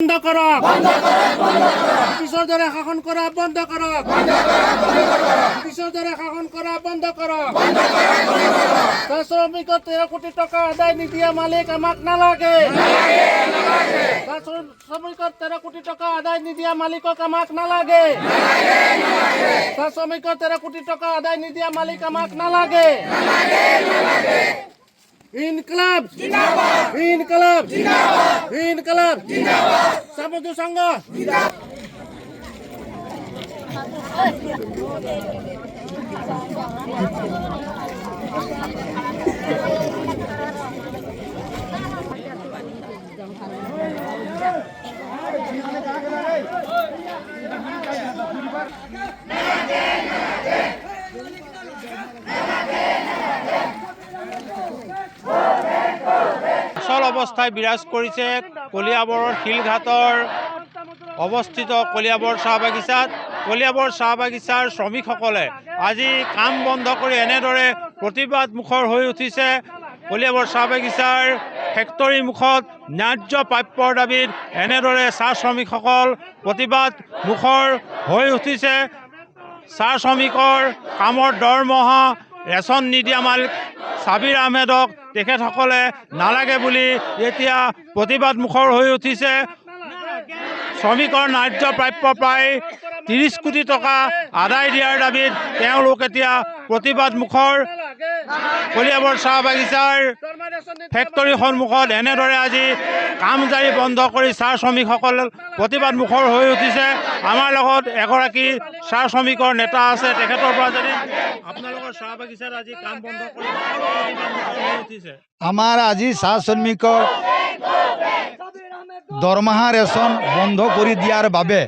বন্ধ কৰক ব্ৰিটিশৰ দৰে শাসন কৰা বন্ধ কৰক ব্ৰিটিশৰ দৰে শাসন কৰা বন্ধ কৰক শ্ৰমিকৰ 13 কোটি টকা আদায় নিদিয়া মালিক আমাক নালাগে শ্ৰমিকৰ 13 কোটি টকা আদায় নিদিয়া মালিকক আমাক নালাগে শ্ৰমিকৰ 13 কোটি টকা আদায় নিদিয়া মালিক আমাক নালাগে ইনকলাব জিন্দাবাদ ইনকলাব জিন্দাবাদ ইনকলাব জিন্দাবাদ সামুদ্র সংঘ আসল অৱস্থায় বিৰাজ কৰিছে কলিয়াবৰৰ শিলঘাটৰ অৱস্থিত কলিয়াবৰ চাহ বাগিচাত। কলিয়াবৰ চাহ বাগিচাৰ শ্ৰমিকসকলে আজি কাম বন্ধ কৰি এনেদৰে প্ৰতিবাদ মুখৰ হৈ উঠিছে। কলিয়াবৰ চাহ বাগিচাৰ ফেক্টৰী মুখত ন্যায্য প্ৰাপ্যৰ দাবীত এনেদৰে চাহ শ্ৰমিকসকল প্ৰতিবাদ মুখৰ হৈ উঠিছে। চাহ শ্ৰমিকৰ কামৰ দৰমহা ৰেচন নিদিয়া মালিক ছাবিৰ আহমেদক তেখেতসকলে নালাগে বুলি এতিয়া প্ৰতিবাদ মুখৰ হৈ উঠিছে। শ্ৰমিকৰ ন্যায্য প্ৰাপ্য প্ৰায় 30 কোটি টকা আদায় দিয়াৰ দাবীত তেওঁলোক এতিয়া প্ৰতিবাদ মুখৰ। কলিয়াবৰ চাহ বাগিচাৰ ফেক্টৰীৰ সন্মুখত এনেদৰে আজি কামজাৰি বন্ধ কৰি চাহ শ্ৰমিকসকল প্ৰতিবাদ মুখৰ হৈ উঠিছে। আমাৰ লগত এগৰাকী চাহ শ্ৰমিকৰ নেতা আছে, তেখেতৰ পৰা যদি আপোনালোকৰ চাহ বাগিচাত আজি কাম বন্ধ কৰি প্ৰতিবাদ মুখৰ হৈ উঠিছে। আমাৰ আজি চাহ শ্ৰমিকৰ দৰমহা ৰেচন বন্ধ কৰি দিয়াৰ বাবে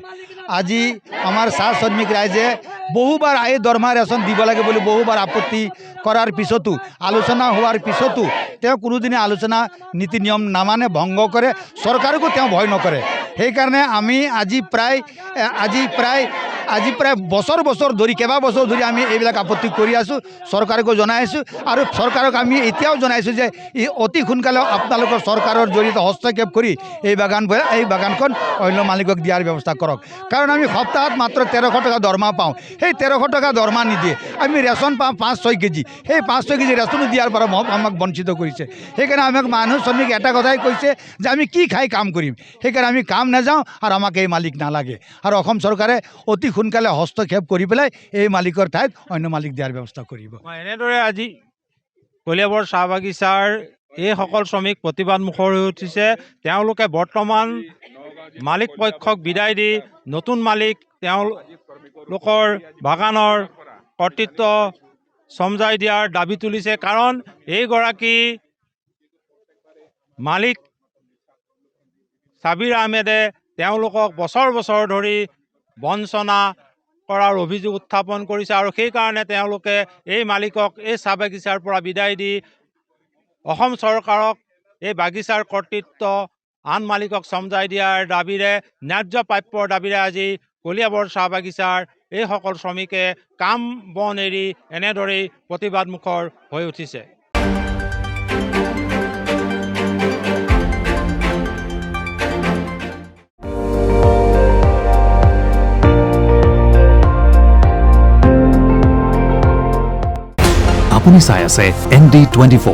আজি আমাৰ চাহ শ্ৰমিক ৰাইজে বহুবাৰ এই দৰমহা ৰেচন দিব লাগে বুলি বহুবাৰ আপত্তি কৰাৰ পিছতো আলোচনা হোৱাৰ পিছতো তেওঁ কোনোদিনে আলোচনা নীতি নিয়ম নামানে, ভংগ কৰে, চৰকাৰকো তেওঁ ভয় নকৰে। সেইকাৰণে আমি আজি প্ৰায় বছৰ ধৰি কেইবা বছৰ ধৰি আমি এইবিলাক আপত্তি কৰি আছোঁ, চৰকাৰকো জনাই আছোঁ আৰু চৰকাৰক আমি এতিয়াও জনাইছোঁ যে অতি সোনকালে আপোনালোকৰ চৰকাৰৰ জৰিয়তে হস্তক্ষেপ কৰি এই বাগানখন অন্য মালিকক দিয়াৰ ব্যৱস্থা কৰক। কাৰণ আমি সপ্তাহত মাত্ৰ 1300 টকা দৰমহা পাওঁ, সেই 1300 টকা দৰমহা নিদিয়ে। আমি ৰেচন পাওঁ 5-6 কেজি, সেই 5-6 কেজি ৰেচনো দিয়াৰ পৰা আমাক বঞ্চিত কৰিছে। সেইকাৰণে আমাক মানুহ শ্ৰমিক এটা কথাই কৈছে যে আমি কি খাই কাম কৰিম, সেইকাৰণে আমি কাম নাযাওঁ আৰু আমাক এই মালিক নালাগে। আৰু অসম চৰকাৰে অতি সোনকালে হস্তক্ষেপ কৰি পেলাই এই মালিকৰ ঠাইত অন্য মালিক দিয়াৰ ব্যৱস্থা কৰিব। এনেদৰে আজি কলিয়াবৰ চাহ বাগিচাৰ এইসকল শ্ৰমিক প্ৰতিবাদ মুখৰ হৈ উঠিছে। তেওঁলোকে বৰ্তমান মালিক পক্ষক বিদায় দি নতুন মালিক তেওঁলোকৰ বাগানৰ কৰ্তৃত্ব চমজাই দিয়াৰ দাবী তুলিছে। কাৰণ এইগৰাকী মালিক ছাবিৰ আহমেদে তেওঁলোকক বছৰ ধৰি বঞ্চনা কৰাৰ অভিযোগ উত্থাপন কৰিছে আৰু সেইকাৰণে তেওঁলোকে এই মালিকক এই চাহ বাগিচাৰ পৰা বিদায় দি অসম চৰকাৰক এই বাগিচাৰ কৰ্তৃত্ব আন মালিকক চমজাই দিয়াৰ দাবীৰে, ন্যায্য প্ৰাপ্যৰ দাবীৰে আজি কলিয়াবৰ চাহ বাগিচাৰ এইসকল শ্ৰমিকে কাম বন এৰি এনেদৰেই প্ৰতিবাদ মুখৰ হৈ উঠিছে। আপুনি চাই আছে ND24,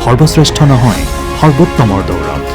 সৰ্বশ্ৰেষ্ঠ নহয় সৰ্বোত্তমৰ দৌৰত।